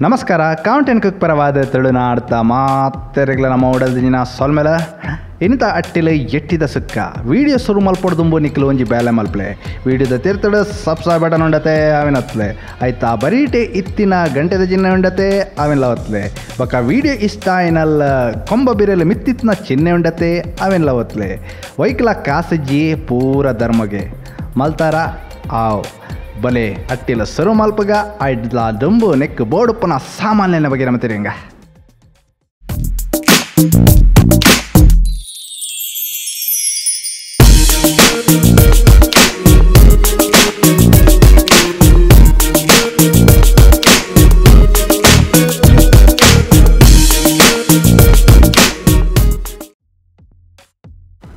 ನಮಸ್ಕಾರ CountNCook ಪರವಾದ ತುಳುನಾಡ್ತ ಮಾತೆರೆಗ್ಲ ನಮ್ಮ ಉಡಲ್ದಿನ ಸೊಲ್ಮೆಲ ಇನ್ನಿತ ಅಟ್ಟಿಲ ಎಟ್ಟಿದ ಸುಕ್ಕ ವಿಡಿಯೋ ಶುರು ಮಲ್ಪೊಡ್ದುಂಬು ನಿಕ್ಲು ಒಂಜಿ ಬೇಲೆ ಮಲ್ಪಲೆ ವಿಡಿಯೋದ ತಿರ್ತಡು ಸಬ್ಸ್ಕ್ರೈಬ್ ಬಟನ್ ಉಂಡತೆ ಅವಿನ ಹತ್ಲೆ ಆಯ್ತಾ ಬರೀಟೆ ಇತ್ತಿನ ಗಂಟೆದ ಚಿಹ್ನೆ ಉಂಡತೆ ಅವೆಲ್ಲ ಹೊತ್ಲೆ ಬೊಕ್ಕ ವಿಡಿಯೋ ಇಷ್ಟ ಏನಲ್ಲ ಕೊಂಬ ಬಿರಲು ಮಿತ್ತಿತ್ನ ಚಿಹ್ನೆ ಉಂಡತೆ ಅವೆಲ್ಲ ಹೊತ್ಲೆ ವೈಕ್ಲ ಕಾಸಜ್ಜಿ ಪೂರ ಧರ್ಮಗೆ ಮಲ್ತಾರ ಆವ್ ಬಲೆ ಅಟ್ಟಿಲ ಸರು ಮಲ್ಪಗ ಐಡ್ಲ ದುಂಬು ನೆಕ್ ಬೋಡುಪ್ಪನ ಸಾಮಾನ್ಯನ ಬಗ್ಗೆ ನಮ್ಮ ತಿರಿಂಗ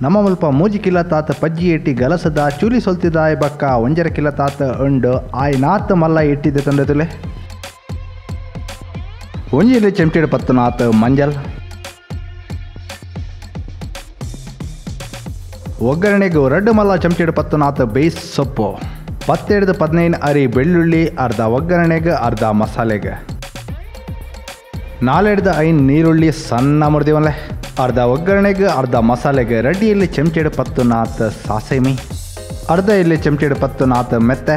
ನಮ್ಮ ಮುಲ್ಪ ಮೂಜಿ ಕಿಲ ತಾತ ಪಜ್ಜಿ ಎಟ್ಟಿ ಗಲಸದ ಚೂಲಿ ಸೊಲ್ತಿದಾಯ್ ಬಕ್ಕ ಒಂಜರ ಕಿಲ ತಾತ ಉಂಡು ಆಯ್ ನಾತ್ ಮಲ್ಲ ಇಟ್ಟಿದ್ದೆ ತಂಡತುಲೆ ಒಂಜಿಲಿ ಚೆಂಟಿಡ್ ಪತ್ತು ನಾತ್ ಮಂಜಲ್ ಒಗ್ಗರಣೆಗೂ ರಡ್ಡು ಮಲ್ಲ ಚಮಟಿಡ್ ಪತ್ತು ನಾತ್ ಬೇಯಿಸ್ ಸೊಪ್ಪು 17-15 ಅರಿ ಬೆಳ್ಳುಳ್ಳಿ ಅರ್ಧ ಒಗ್ಗರಣೆಗೆ ಅರ್ಧ ಮಸಾಲೆಗೆ 4-5 ನೀರುಳ್ಳಿ ಸಣ್ಣ ಮುರಿದಿವಲ್ಲೇ ಅರ್ಧ ಒಗ್ಗರಣೆಗೆ ಅರ್ಧ ಮಸಾಲೆಗೆ ರಡ್ಡಿಯಲ್ಲಿ ಚೆಂಚಿಡು 10 ನಾತ್ ಸಾಸೇಮಿ ಅರ್ಧ ಇಲ್ಲಿ ಚೆಂಚಿಡು 10 ನಾತ್ ಮೆತ್ತೆ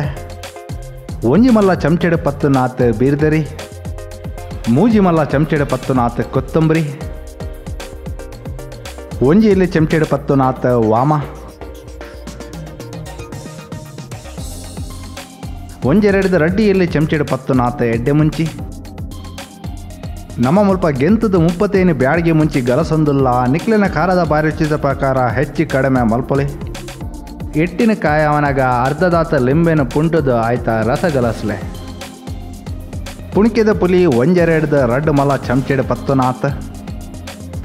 ಒಂಜಿ ಮಲ್ಲ ಚೆಂಚಿಡು 10 ನಾತ್ ಬೀರ್ದರಿ ಮೂಜಿ ಮಲ್ಲ ಚೆಂಚಿಡು 10 ನಾತ್ ಕೊತ್ತಂಬರಿ ಒಂಜಿ ಇಲ್ಲಿ ಚೆಂಚಿಡು 10 ನಾತ್ ವಾಮ ಒಂಜೆರಡು ರಡ್ಡಿಯಲ್ಲಿ ಚೆಂಚಿಡು 10 ನಾತ್ ಎಡ್ಡೆ ಮುಂಚಿ ನಮ್ಮ ಮುಲ್ಪ ಗೆಂತದ 30 ಬ್ಯಾಡ್ಗೆ ಮುಂಚಿ ಗಲಸೊಂದುಲ್ಲ ನಿಕ್ಲಿನ ಖಾರದ ಬಾರಿಸಿದ ಪ್ರಕಾರ ಹೆಚ್ಚು ಕಡಿಮೆ ಮಲ್ಪೊಲೆ ಎಟ್ಟಿನ ಕಾಯ ಅವನಾಗ ಅರ್ಧದಾತ ಲಿಂಬೆನ ಪುಂಟದು ಆಯ್ತಾ ರಸ ಗಲಸ್ಲೆ ಪುಣಿಕೆದ ಪುಲಿ ಒಂಜೆರಡ್ದ ರಡ್ಡು ಮಲ ಚಮಚೆಡ್ 10 ನಾತ್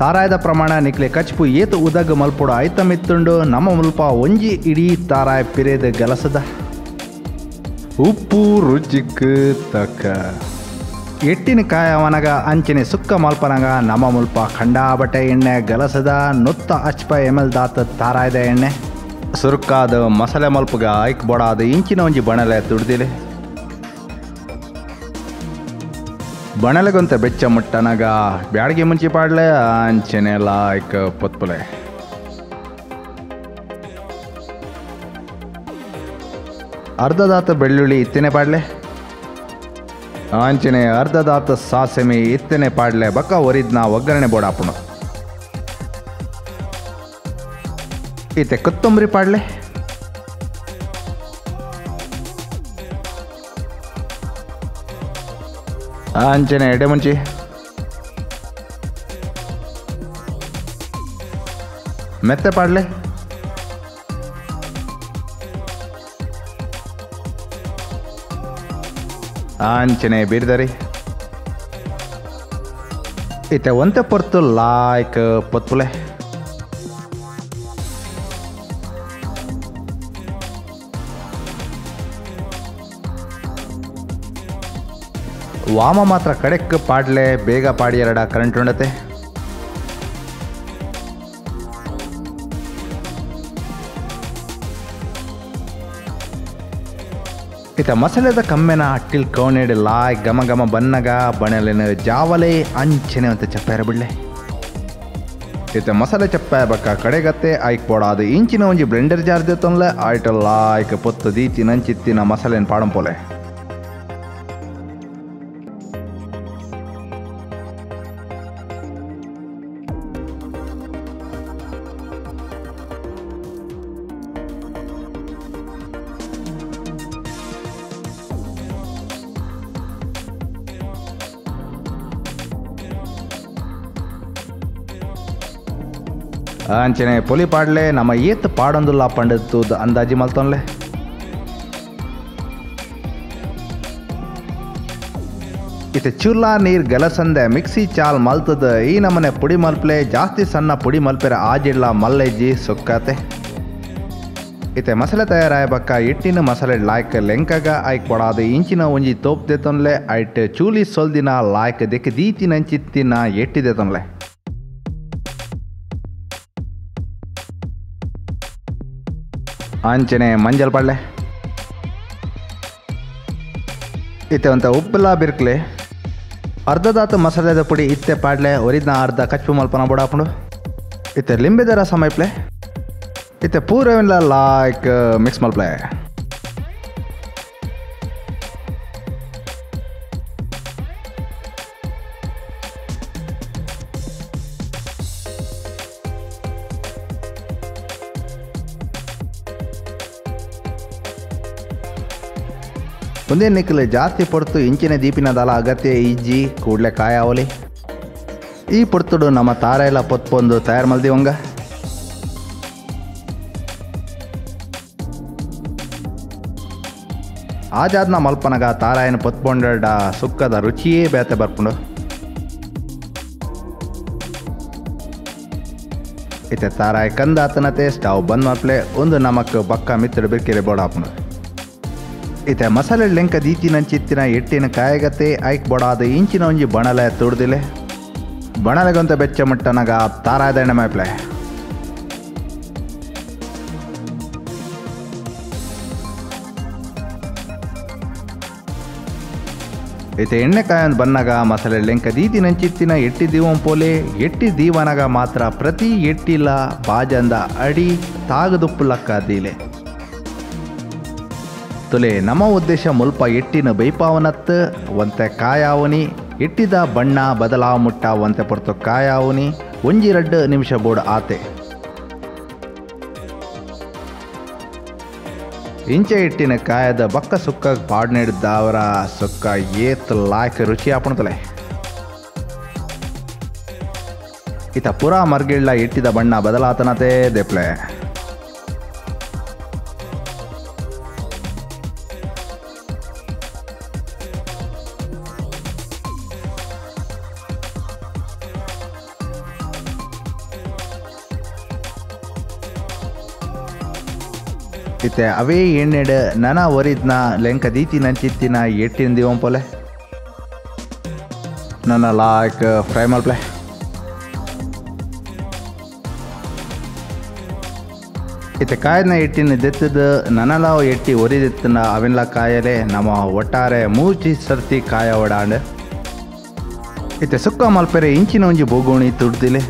ತಾರಾಯದ ಪ್ರಮಾಣ ನಿಕ್ಲೆ ಕಚ್ಪು ಏತು ಉದಗ ಮಲ್ಪೊಡು ಆಯ್ತ ಮಿತ್ತುಂಡು ನಮ್ಮ ಮುಲ್ಪ ಒಂಜಿ ಇಡೀ ತಾರಾಯ ಪಿರೇದ ಗಲಸದ ಉಪ್ಪು ರುಚಿಕ್ ತಕ್ಕ ಎಟ್ಟಿನ ಕಾಯ ಅವನಗ ಅಂಚಿನ ಸುಕ್ಕ ಮಲ್ಪನಗ ನಮ್ಮ ಮುಲ್ಪ ಖಂಡಾಬಟ್ಟೆ ಎಣ್ಣೆ ಗಲಸದ ನೊತ್ತ ಅಚ್ಪ ml ದಾತ ತಾರಾಯ್ದ ಎಣ್ಣೆ ಸುರುಕಾದ ಮಸಾಲೆ ಮಲ್ಪಗ ಐಕ್ ಬೊಡಾದ ಇಂಚಿನ ಒಂಜಿ ಬಣಲೆ ತುಡ್ದಿಲೆ ಬಣಲೆಗೊಂತ ಬೆಚ್ಚ ಮುಟ್ಟನಗ ಬ್ಯಾಡ್ಗೆ ಮುಂಚಿ ಪಾಡ್ಲೆ ಅಂಚನೆ ಲಾಯ್ಕ್ ಪೊತ್ಪುಲೆ ಅರ್ಧದಾತ ಬೆಳ್ಳುಳ್ಳಿ ಇತ್ತಿನೇ ಪಾಡ್ಲೆ ಆಂಚನೆ ಅರ್ಧದಾತ ಸಾಸೆಮಿ ಇತ್ತನೆ ಪಾಡ್ಲೆ ಬಕ್ಕ ಒರಿದ್ನ ಒಗ್ಗರಣೆ ಬೋಡಾಪುಣ ಈತೆ ಕೊತ್ತಂಬರಿ ಪಾಡ್ಲೆ ಆಂಚನೆ ಎಡೆ ಮುಂಚಿ ಮೆತ್ತೆ ಪಾಡ್ಲೆ ಆಂಚನೆ ಬೀರ್ದರಿ ಈತೆ ಒಂತೆ ಪೊರ್ತು ಲಾಯ್ಕ್ ಪೊತ್ಪುಲೆ ವಾಮ ಮಾತ್ರ ಕಡೆಕ್ ಪಾಡ್ಲೆ ಬೇಗ ಪಾಡಿ ಎರಡ ಕರೆಂಟ್ ಉಂಡತೆ ಈತ ಮಸಾಲೆದ ಕಮ್ಮೆನ ಅಟ್ಟಿಲ್ ಕೌನೆಡ್ ಲಾಯ್ ಘಮ ಘಮ ಬನ್ನಗ ಬಣಲೆನ ಜಾವಲೆ ಅಂಚನೆ ಅಂತ ಚಪ್ಪಾರ ಬಿಡ್ಲೆ ಈತ ಮಸಾಲೆ ಚಪ್ಪಾಯ ಬಕ್ಕ ಕಡೆಗತ್ತೆ ಐಕ್ ಪೋಡಾದು ಇಂಚಿನ ಒಂಜಿ ಬ್ಲೆಂಡರ್ ಜಾರ್ ದೇತೊನ್ಲೆ ಆಯ್ಟ ಲಾಯ್ಕ್ ಪೊತ್ತು ದೀತಿ ನಂಚಿತ್ತಿನ ಮಸಾಲೆನ ಪಾಡಂಪೋಲೆ ಅಂಚನೆ ಪೊಲಿ ಪಾಡ್ಲೆ ನಮ್ಮ ಏತ್ ಪಾಡೊಂದುಲ್ಲ ಪಂಡತ್ತು ಅಂದಾಜಿ ಮಲ್ತೊನ್ಲೆ ಇತ್ತೆ ಚುರ್ಲಾ ನೀರ್ ಗಲಸಂದೆ ಮಿಕ್ಸಿ ಚಾಲ್ ಮಲ್ತದ ಈ ನಮನೆ ಪುಡಿ ಮಲ್ಪಲೆ ಜಾಸ್ತಿ ಸಣ್ಣ ಪುಡಿ ಮಲ್ಪೆರ ಆಜಿಡ್ಲ ಮಲ್ಲೆಜ್ಜಿ ಸೊಕ್ಕತೆ ಇತ್ತೆ ಮಸಾಲೆ ತಯಾರಾಯ ಬಕ್ಕ ಇಟ್ಟಿನ ಮಸಾಲೆ ಲಾಯ್ಕ್ ಲೆಂಕಗ ಐಕ್ ಕೊಡಾದ ಇಂಚಿನ ಒಂಜಿ ತೋಪ್ ದೇತೊನ್ಲೆ ಐಟ್ ಚೂಲಿ ಸೊಲ್ದಿನ ಲಾಯ್ಕ್ ದೆಕ್ ದೀತಿ ನಂಚಿತ್ತಿನ ಎಟ್ಟಿದೇತೊನ್ಲೆ ಆಂಚನೆ ಮಂಜಲ್ ಪಡ್ಲೆ ಇತ್ತೆ ಒಂತ ಉಪ್ಪುಲ ಬಿರ್ಕ್ಲೆ ಅರ್ಧದಾತು ಮಸಾಲೆದ ಪುಡಿ ಇತ್ತೆ ಪಾಡ್ಲೆ ಒರಿದ್ನ ಅರ್ಧ ಕಚ್ಚು ಮಲ್ಪನ ಬುಡಾಪುಂಡು ಇತ್ತೆ ಲಿಂಬೆದ ರಸ ಮೈಪ್ಲೆ ಇತ್ತೆ ಪೂರವೆಲ್ಲ ಲಾಯ್ಕ್ ಮಿಕ್ಸ್ ಮಲ್ಪ್ಲೆ ಒಂದೇ ನಿಕ್ಕಲು ಜಾಸ್ತಿ ಪೊಡ್ತು ಇಂಚಿನ ದೀಪಿನ ದಾಲ ಅಗತ್ಯ ಈಜಿ ಕೂಡಲೇ ಕಾಯಾವಲಿ ಈ ಪೊಡ್ತುಡು ನಮ್ಮ ತಾರ ಎಲ್ಲ ಪೊತ್ಪೊಂದು ತಯಾರು ಮಲ್ದಿವಂಗ ಆಜಾದ್ನ ಮಲ್ಪನಗ ತಾರಾಯನ ಪೊತ್ಪೊಂಡ ಸುಕ್ಕದ ರುಚಿಯೇ ಬೇತೆ ಬರ್ಪುಂಡು ಇತ್ತೆ ತಾರಾಯ ಕಂದಾತನತೆ ಸ್ಟವ್ ಬಂದ್ ಮಲ್ಪಲೆ ಒಂದು ನಮಕ್ ಬಕ್ಕ ಮಿತ್ತಡು ಬಿರ್ಕಿರೆ ಬೋಡಾಪುಂಡು ಇತ್ತೆ ಮಸಾಲೆ ಲೆಂಕ ದೀಚಿನಂಚಿತ್ತಿನ ಎಟ್ಟಿನ ಕಾಯಗತೆ ಐಕ್ ಬೊಡಾದ ಇಂಚಿನ ಒಂಜಿ ಬಣಲೆ ತುಡ್ದಿಲೆ ಬಣಲೆಗೊಂತ ಬೆಚ್ಚ ಮುಟ್ಟನಗ ತಾರಾದ ಎಣ್ಣೆ ಮೈಪ್ಲೆ ಇತ್ತೆ ಎಣ್ಣೆ ಕಾಯೊಂದು ಬನ್ನಗ ಮಸಾಲೆ ಲೆಂಕ ದೀತಿನಂಚಿತ್ತಿನ ಎಟ್ಟಿ ದೀವಂ ಪೋಲೆ ಎಟ್ಟಿ ದೀವನಗ ಮಾತ್ರ ಪ್ರತಿ ಎಟ್ಟಿಲ ಬಾಜಂದ ಅಡಿ ತಾಗದುಪ್ಪುಲಕ್ಕ ದೀಲೆ ತುಲೆ ನಮ್ಮ ಉದ್ದೇಶ ಮುಲ್ಪ ಎಟ್ಟಿನ ಬೈಪಾವನತ್ ಒಂತೆ ಕಾಯಾವನಿ ಎಟ್ಟಿದ ಬಣ್ಣ ಬದಲಾವ ಮುಟ್ಟ ಒಂತೆ ಪೊರ್ತು ಕಾಯಾವನಿ ಒಂಜಿ 2 ನಿಮಿಷ ಬೋರ್ಡ್ ಆತೆ ಇಂಚೆ ಎಟ್ಟಿನ ಕಾಯದ ಬಕ್ಕ ಸುಕ್ಕ ಪಾಡ್ನೆಡ್ದ ಅವರ ಸುಕ್ಕ ಏತ್ ಲಾಯ್ಕ್ ರುಚಿ ಆಪುಣತಲೆ ಇತ ಪುರಾ ಮರ್ಗಿಳ್ಳ ಎಟ್ಟಿದ ಬಣ್ಣ ಬದಲಾತನತೆ ದೆಪ್ಲೆ ಇತ್ತೆ ಅವೇ ಎಣ್ಣೆಡ್ ನನ ಒರಿದ್ನ ಲೆಂಕ ದೀತಿನಂಚಿತ್ತಿನ ಎಟ್ಟಿನ ದಿವಂ ಪೋಲೆ ನನ್ನ ಲಾಯ್ಕ್ ಫ್ರೈ ಮಲ್ಪ್ಲೆ ಇತ್ತೆ ಕಾಯದ್ನ ಎಟ್ಟಿನ ದೆತ್ತದ ನನಲಾವ್ ಎಟ್ಟಿ ಒರಿದಿತ್ತನ ಅವೆಲ್ಲ ಕಾಯಲೆ ನಮ್ಮ ಒಟ್ಟಾರೆ ಮೂಚಿ ಸರ್ತಿ ಕಾಯ ಒಡಾಂಡ್ ಇತ್ತೆ ಸುಕ್ಕ ಮಲ್ಪೆರೆ ಇಂಚಿನ ಒಂಜಿ ಬೋಗುಣಿ ತುಡ್ದಿಲೆ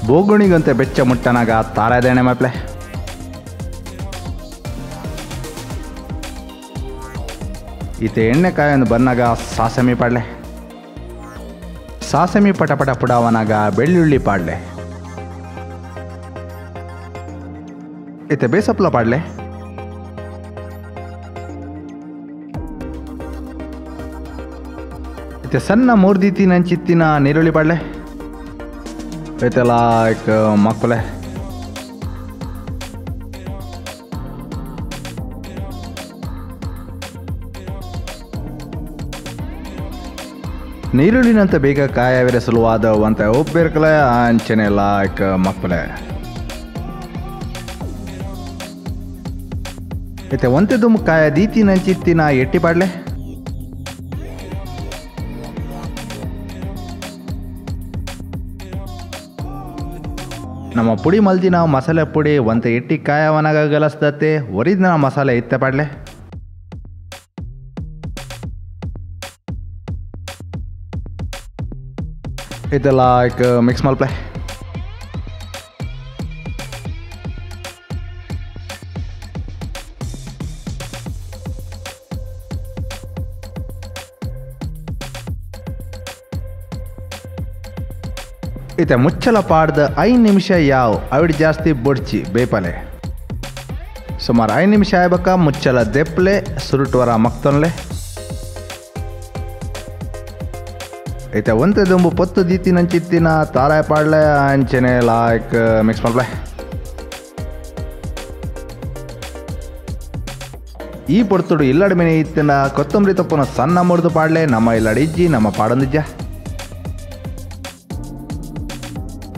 ಬೋಗುಣಿಗಂತೆ ಬೆಚ್ಚ ಮುಟ್ಟನಾಗ ತಾರಾದೇಣೆ ಮೈಪ್ಲೆ ಇತ್ತೆ ಎಣ್ಣೆ ಕಾಯೊಂದು ಬನ್ನಾಗ ಸಾಸಮಿ ಪಾಡ್ಲೆ ಸಾಸಮಿ ಪಟಪಟ ಪುಡಾವನಾಗ ಬೆಳ್ಳುಳ್ಳಿ ಪಾಡ್ಲೆ ಇತ್ತೆ ಬೇಸಪ್ಲ ಪಾಡ್ಲೆ ಇತ್ತೆ ಸಣ್ಣ ಮೂರ್ದೀತಿನಂಚಿತ್ತಿನ ನೀರುಳ್ಳಿ ಪಾಡ್ಲೆ ಇತ್ತೆ ಲಾಯ್ಕ್ ಮಕ್ಕಳೆ ನೀರುಳ್ಳಿನಂತೆ ಬೇಗ ಕಾಯವಿರ ಸುಲುವಾದ ಒಂತೆ ಉಪ್ಪಿರ್ಕಲೆ ಅಂಚನೆ ಲಾಯ್ಕ್ ಮಕ್ಕಳೆ ಇತ್ತೆ ಒಂತೆ ದುಮ್ ಕಾಯ ದೀತಿನಂಚಿತ್ತಿನ ಎಟ್ಟಿ ಪಾಡ್ಲೆ ನಮ್ಮ ಪುಡಿ ಮಲ್ದಿನ ಮಸಾಲೆ ಪುಡಿ ಒಂತೆ ಎಟ್ಟಿ ಕಾಯವನಾಗ ಗಲಸ್ದತ್ತೆ ಒರಿದ್ನ ಮಸಾಲೆ ಇತ್ತೆ ಪಾಡ್ಲೆ ಇದು ಲಾಯ್ಕ್ ಮಿಕ್ಸ್ ಮಲ್ಪ್ಲೆ ಇತ್ತೆ ಮುಚ್ಚಲ ಪಾಡ್ದ 5 ನಿಮಿಷ ಯಾವ್ ಅವಿಡ್ ಜಾಸ್ತಿ ಬೊಡ್ಚಿ ಬೇಪಲೆ ಸುಮಾರು 5 ನಿಮಿಷ ಆಯ್ಬಕ ಮುಚ್ಚಲ ದೆಪ್ಲೆ ಸುರುಟ್ವರ ಮಕ್ತೊನ್ಲೆ ಇತ್ತೆ ಒಂತೆ ದುಂಬು ಪೊತ್ತು ದೀತಿನಂಚಿತ್ತಿನ ತಾರಾಯ ಪಾಡ್ಲೆ ಅಂಚನೆ ಲಾಯ್ಕ್ ಮಿಕ್ಸ್ ಮಲ್ಪ್ಲೆ ಈ ಪೊಡ್ತುಡು ಇಲ್ಲಡ ಮೆನೆ ಇತ್ತಿನ ಕೊತ್ತಂಬರಿ ತಪ್ಪುನ ಸಣ್ಣ ಮುರಿದು ಪಾಡ್ಲೆ ನಮ್ಮ ಇಲ್ಲಡಿಜ್ಜಿ ನಮ್ಮ ಪಾಡೊಂದಿಜ್ಜ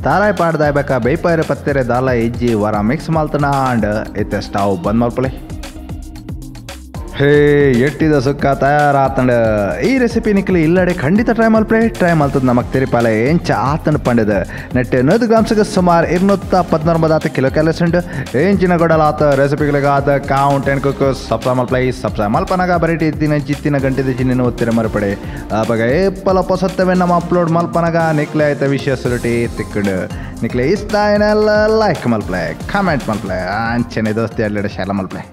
ತಾರಾಯ ಪಾಡ್ದಾಯ್ಬೇಕ ಬೈಪಾಯರೆ ಪತ್ತೆರೆ ದಾಲ ಇಜ್ಜಿ ವರ ಮಿಕ್ಸ್ ಮಾಲ್ತನ ಅಂಡ್ ಇತ್ತೆ ಸ್ಟವ್ ಬಂದ್ ಮಲ್ಪಲೆ ಹೇ ಎಟ್ಟಿದ ಸುಕ್ಕ ತಯಾರಾತಂಡ ಈ ರೆಸಿಪಿ ನಿಕ್ಲಿ ಇಲ್ಲಡೆ ಖಂಡಿತ ಟ್ರೈ ಮಲ್ತದ ನಮಕ್ ತೆರಿಪಾಲೆ ಎಂಚ ಆತಂಡ ಪಂಡದ ನೆಟ್ಟೆ 100 ಗ್ರಾಮ್ಸ್ಗೆ ಸುಮಾರು 219 ಕಿಲೋ ಕ್ಯಾಲರೀಸ್ ಉಂಡು ಎಂಚಿನ ಗೊಡಲಾತ ರೆಸಿಪಿಗಳಿಗಾದ ಕೌಂಟ್ ಅಂಡ್ ಕುಕ್ ಸಬ್ಸ್ಕ್ರೈಬ್ ಮಲ್ಪನಾಗ ಬರೀಟಿ ಜಿತ್ತಿನ ಗಂಟೆದ ಚಿನ್ನ ಒತ್ತಿರ ಮರಪಡೆ ಆವಾಗ ಏಪಲ ಪೊಸತ್ತವೆ ನಮ್ಮ ಅಪ್ಲೋಡ್ ಮಲ್ಪನಾಗ ನಿಕ್ಲೆ ಆಯ್ತ ವಿಷಯ ಸುರುಟಿ ತಿಕ್ಕಡು ನಿಕ್ಲೆ ಇಷ್ಟ ಏನೆಲ್ಲ ಲೈಕ್ ಮಲ್ಪ್ಲೆ ಕಾಮೆಂಟ್ ಮಲ್ಪ್ಲೆ ಅಂಚನೆ ದೋಸ್ತಿ ಅಲ್ಲಡೆ ಶಾಲ ಮಲ್ಪ್ಲೆ